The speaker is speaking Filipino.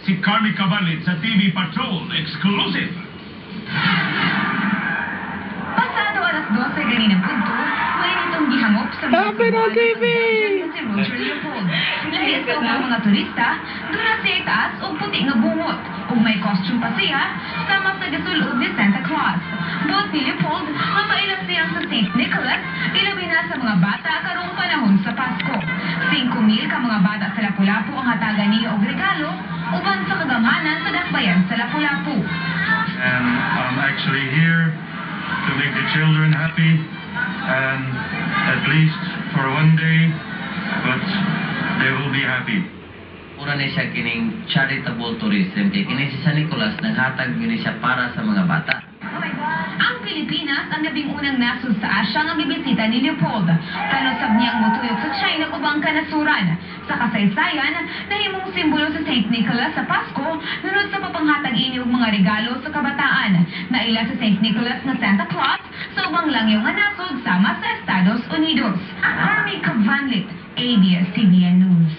Si Carmi Cabalit sa TV Patrol Exclusive. Pasado alas 12 ganinang punto, may nitong gihangop sa mga Pero TV! si Roger Leopold. Lahi sa mga turista, dura siya itaas o puti nga bungot. Ug may costume pa siya, sama sa gasulod ni Santa Claus. Buot ni Leopold, mapailang siya sa St. Nicholas, ilabi na sa mga bata karong panahon sa Pasko. 5,000 ka mga bata sa Lapu-Lapu ang hatagan niya og regalo, uban sa kagamanan sa dakbayan sa Lapu-Lapu. And I'm actually here to make the children happy, and at least for one day, but they will be happy. Mura na siya kining charitable tourism kay kini si San Nicolas naghatag yun siya para sa mga bata. Ang Pilipinas ang labing unang nasud sa Asya nga bibisita ni Leopold. Kanosab niyang mutuyok sa China ubang kanasuran. Sa kasaysayan, nahimong simbolo sa St. Nicholas sa Pasko, nunod sa papanghatag ini og mga regalo sa kabataan. Naila sa St. Nicholas nga Santa Claus sa ubang langyaw nga nasud sama sa Estados Unidos. Army Cavanlit, ABS-CBN News.